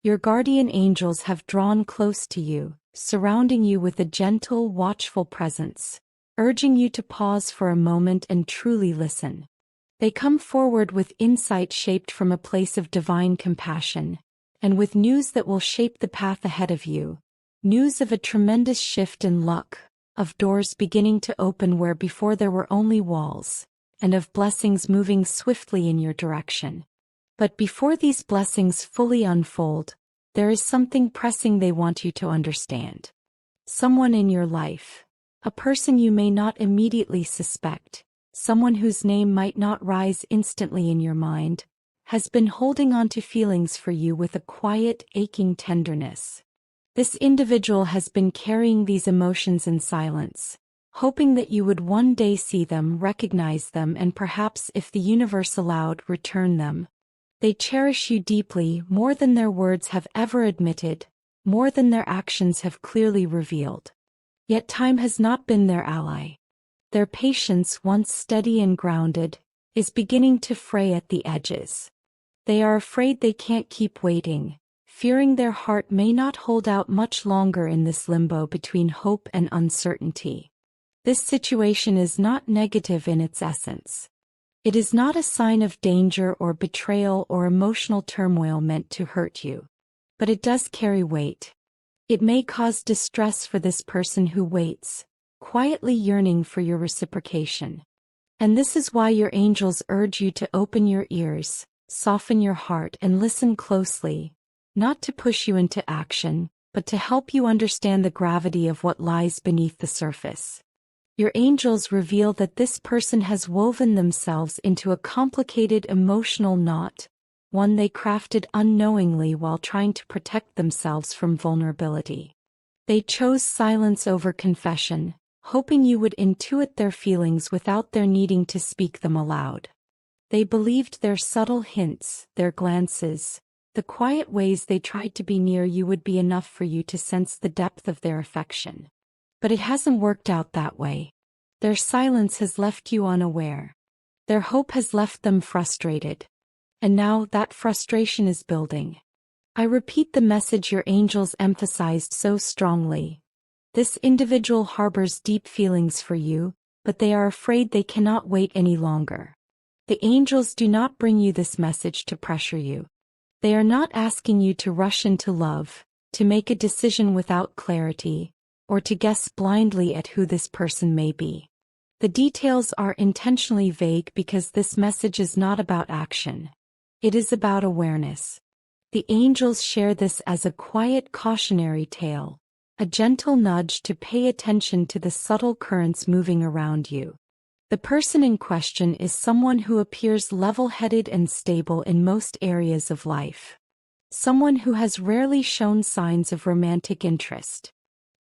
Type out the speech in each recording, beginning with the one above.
Your guardian angels have drawn close to you, surrounding you with a gentle, watchful presence, urging you to pause for a moment and truly listen. They come forward with insight shaped from a place of divine compassion, and with news that will shape the path ahead of you. News of a tremendous shift in luck, of doors beginning to open where before there were only walls, and of blessings moving swiftly in your direction. But before these blessings fully unfold, there is something pressing they want you to understand. Someone in your life, a person you may not immediately suspect, someone whose name might not rise instantly in your mind, has been holding on to feelings for you with a quiet, aching tenderness. This individual has been carrying these emotions in silence, hoping that you would one day see them, recognize them, and perhaps, if the universe allowed, return them. They cherish you deeply, more than their words have ever admitted, more than their actions have clearly revealed. Yet time has not been their ally. Their patience, once steady and grounded, is beginning to fray at the edges. They are afraid they can't keep waiting, fearing their heart may not hold out much longer in this limbo between hope and uncertainty. This situation is not negative in its essence. It is not a sign of danger or betrayal or emotional turmoil meant to hurt you. But it does carry weight. It may cause distress for this person who waits, quietly yearning for your reciprocation. And this is why your angels urge you to open your ears, soften your heart, and listen closely, not to push you into action, but to help you understand the gravity of what lies beneath the surface. Your angels reveal that this person has woven themselves into a complicated emotional knot, one they crafted unknowingly while trying to protect themselves from vulnerability. They chose silence over confession, hoping you would intuit their feelings without their needing to speak them aloud. They believed their subtle hints, their glances, the quiet ways they tried to be near you would be enough for you to sense the depth of their affection. But it hasn't worked out that way. Their silence has left you unaware. Their hope has left them frustrated. And now that frustration is building. I repeat the message your angels emphasized so strongly. This individual harbors deep feelings for you, but they are afraid they cannot wait any longer. The angels do not bring you this message to pressure you. They are not asking you to rush into love, to make a decision without clarity, or to guess blindly at who this person may be. The details are intentionally vague because this message is not about action. It is about awareness. The angels share this as a quiet cautionary tale, a gentle nudge to pay attention to the subtle currents moving around you. The person in question is someone who appears level-headed and stable in most areas of life. Someone who has rarely shown signs of romantic interest.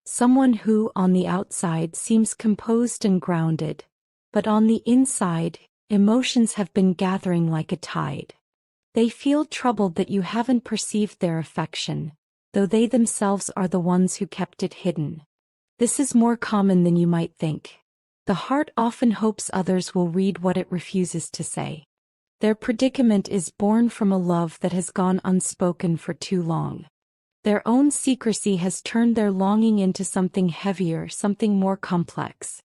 Someone who, on the outside, seems composed and grounded, but on the inside, emotions have been gathering like a tide. They feel troubled that you haven't perceived their affection, though they themselves are the ones who kept it hidden. This is more common than you might think. The heart often hopes others will read what it refuses to say. Their predicament is born from a love that has gone unspoken for too long. Their own secrecy has turned their longing into something heavier, something more complex.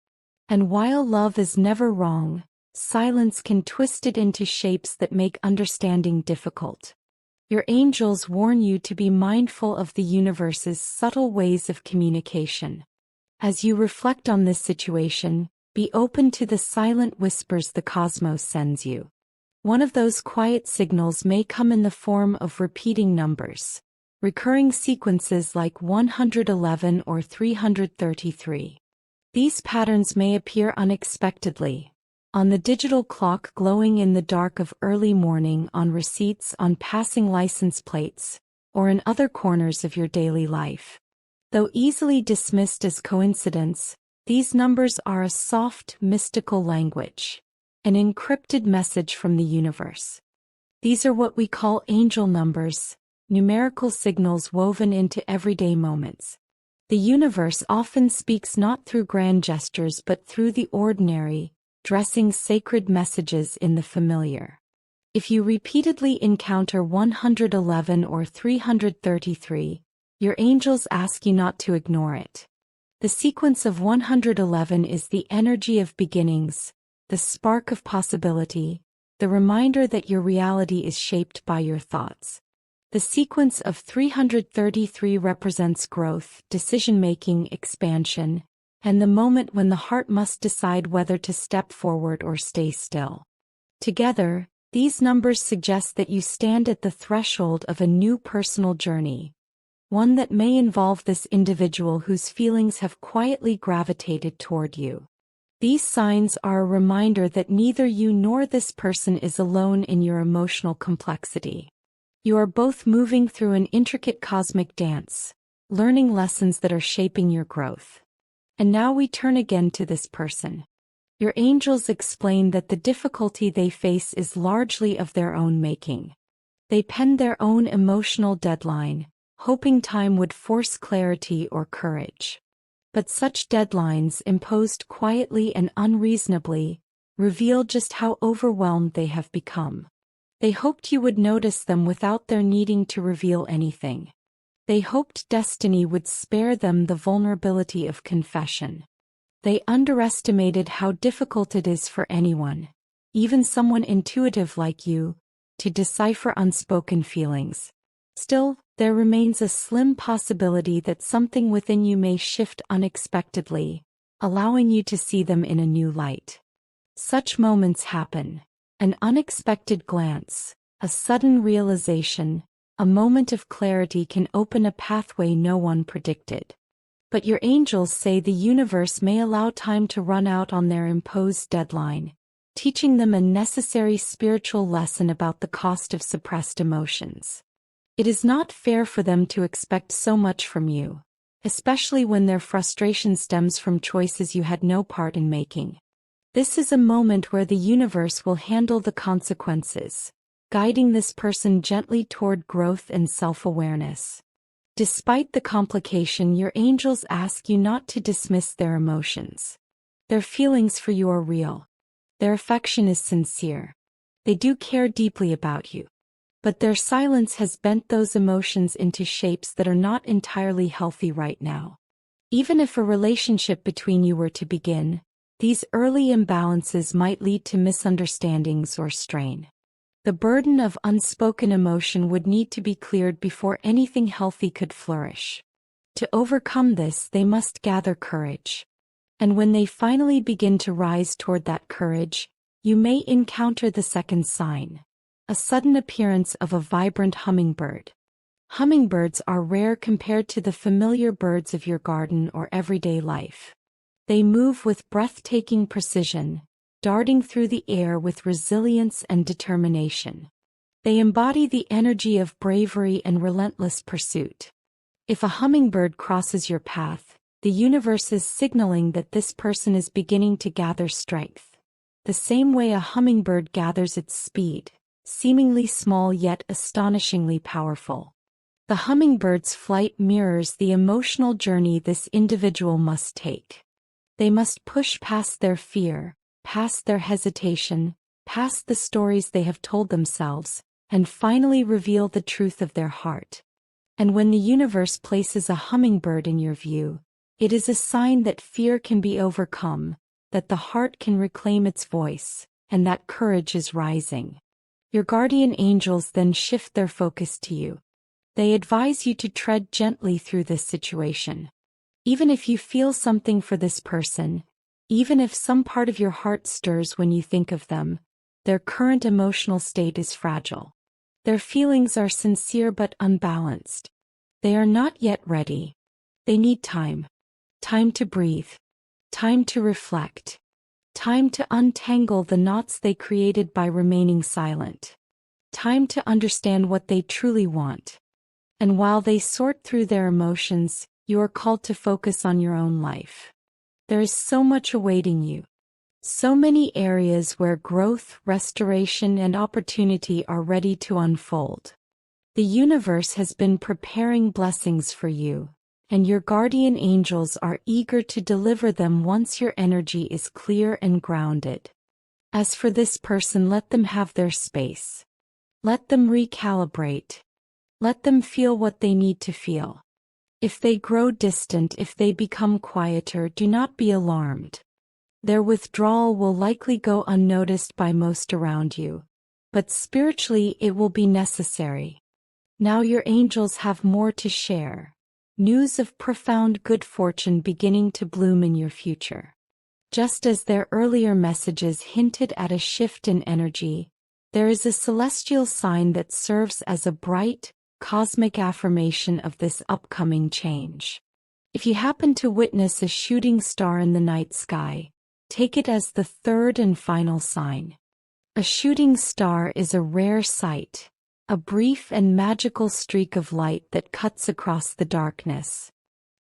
And while love is never wrong, silence can twist it into shapes that make understanding difficult. Your angels warn you to be mindful of the universe's subtle ways of communication. As you reflect on this situation, be open to the silent whispers the cosmos sends you. One of those quiet signals may come in the form of repeating numbers, recurring sequences like 111 or 333. These patterns may appear unexpectedly, on the digital clock glowing in the dark of early morning, on receipts, on passing license plates, or in other corners of your daily life. Though easily dismissed as coincidence, these numbers are a soft, mystical language, an encrypted message from the universe. These are what we call angel numbers, numerical signals woven into everyday moments. The universe often speaks not through grand gestures but through the ordinary, dressing sacred messages in the familiar. If you repeatedly encounter 111 or 333, your angels ask you not to ignore it. The sequence of 111 is the energy of beginnings, the spark of possibility, the reminder that your reality is shaped by your thoughts. The sequence of 333 represents growth, decision-making, expansion, and the moment when the heart must decide whether to step forward or stay still. Together, these numbers suggest that you stand at the threshold of a new personal journey, one that may involve this individual whose feelings have quietly gravitated toward you. These signs are a reminder that neither you nor this person is alone in your emotional complexity. You are both moving through an intricate cosmic dance, learning lessons that are shaping your growth. And now we turn again to this person. Your angels explain that the difficulty they face is largely of their own making. They pen their own emotional deadline, hoping time would force clarity or courage. But such deadlines, imposed quietly and unreasonably, reveal just how overwhelmed they have become. They hoped you would notice them without their needing to reveal anything. They hoped destiny would spare them the vulnerability of confession. They underestimated how difficult it is for anyone, even someone intuitive like you, to decipher unspoken feelings. Still, there remains a slim possibility that something within you may shift unexpectedly, allowing you to see them in a new light. Such moments happen. An unexpected glance, a sudden realization, a moment of clarity can open a pathway no one predicted. But your angels say the universe may allow time to run out on their imposed deadline, teaching them a necessary spiritual lesson about the cost of suppressed emotions. It is not fair for them to expect so much from you, especially when their frustration stems from choices you had no part in making. This is a moment where the universe will handle the consequences, guiding this person gently toward growth and self-awareness. Despite the complication, your angels ask you not to dismiss their emotions. Their feelings for you are real. Their affection is sincere. They do care deeply about you. But their silence has bent those emotions into shapes that are not entirely healthy right now. Even if a relationship between you were to begin, these early imbalances might lead to misunderstandings or strain. The burden of unspoken emotion would need to be cleared before anything healthy could flourish. To overcome this, they must gather courage. And when they finally begin to rise toward that courage, you may encounter the second sign: a sudden appearance of a vibrant hummingbird. Hummingbirds are rare compared to the familiar birds of your garden or everyday life. They move with breathtaking precision, darting through the air with resilience and determination. They embody the energy of bravery and relentless pursuit. If a hummingbird crosses your path, the universe is signaling that this person is beginning to gather strength, the same way a hummingbird gathers its speed, seemingly small yet astonishingly powerful. The hummingbird's flight mirrors the emotional journey this individual must take. They must push past their fear, past their hesitation, past the stories they have told themselves, and finally reveal the truth of their heart. And when the universe places a hummingbird in your view, it is a sign that fear can be overcome, that the heart can reclaim its voice, and that courage is rising. Your guardian angels then shift their focus to you. They advise you to tread gently through this situation. Even if you feel something for this person, even if some part of your heart stirs when you think of them, their current emotional state is fragile. Their feelings are sincere but unbalanced. They are not yet ready. They need time. Time to breathe. Time to reflect. Time to untangle the knots they created by remaining silent. Time to understand what they truly want. And while they sort through their emotions, you are called to focus on your own life. There is so much awaiting you. So many areas where growth, restoration, and opportunity are ready to unfold. The universe has been preparing blessings for you, and your guardian angels are eager to deliver them once your energy is clear and grounded. As for this person, let them have their space. Let them recalibrate. Let them feel what they need to feel. If they grow distant, if they become quieter, do not be alarmed. Their withdrawal will likely go unnoticed by most around you, but spiritually it will be necessary. Now your angels have more to share. News of profound good fortune beginning to bloom in your future. Just as their earlier messages hinted at a shift in energy, there is a celestial sign that serves as a bright, cosmic affirmation of this upcoming change. If you happen to witness a shooting star in the night sky, take it as the third and final sign. A shooting star is a rare sight, a brief and magical streak of light that cuts across the darkness.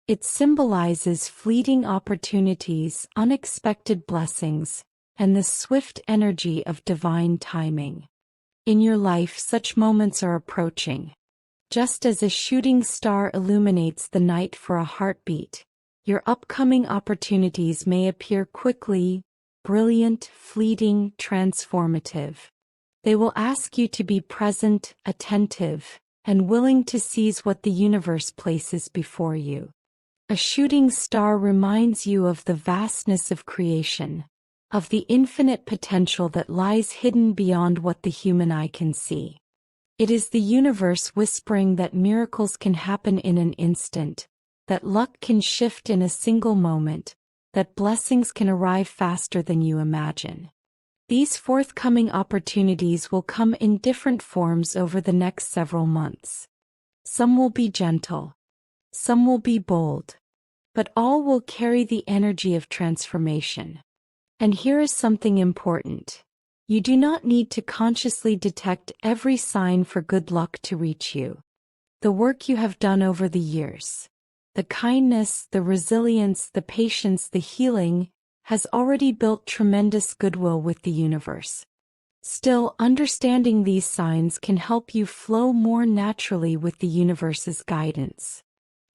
It symbolizes fleeting opportunities, unexpected blessings, and the swift energy of divine timing. In your life, such moments are approaching. Just as a shooting star illuminates the night for a heartbeat, your upcoming opportunities may appear quickly, brilliant, fleeting, transformative. They will ask you to be present, attentive, and willing to seize what the universe places before you. A shooting star reminds you of the vastness of creation, of the infinite potential that lies hidden beyond what the human eye can see. It is the universe whispering that miracles can happen in an instant, that luck can shift in a single moment, that blessings can arrive faster than you imagine. These forthcoming opportunities will come in different forms over the next several months. Some will be gentle. Some will be bold. But all will carry the energy of transformation. And here is something important. You do not need to consciously detect every sign for good luck to reach you. The work you have done over the years, the kindness, the resilience, the patience, the healing, has already built tremendous goodwill with the universe. Still, understanding these signs can help you flow more naturally with the universe's guidance.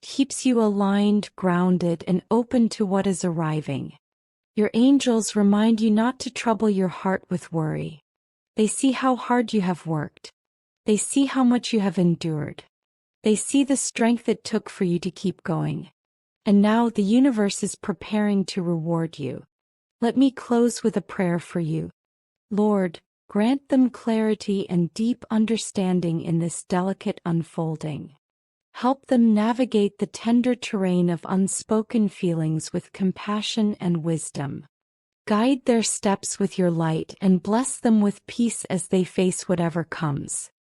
Keeps you aligned, grounded, and open to what is arriving. Your angels remind you not to trouble your heart with worry. They see how hard you have worked. They see how much you have endured. They see the strength it took for you to keep going. And now the universe is preparing to reward you. Let me close with a prayer for you. Lord, grant them clarity and deep understanding in this delicate unfolding. Help them navigate the tender terrain of unspoken feelings with compassion and wisdom. Guide their steps with your light and bless them with peace as they face whatever comes.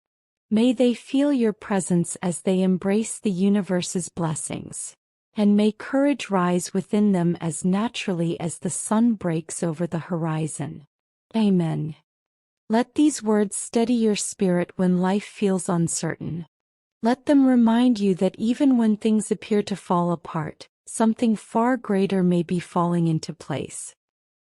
May they feel your presence as they embrace the universe's blessings. And may courage rise within them as naturally as the sun breaks over the horizon. Amen. Let these words steady your spirit when life feels uncertain. Let them remind you that even when things appear to fall apart, something far greater may be falling into place.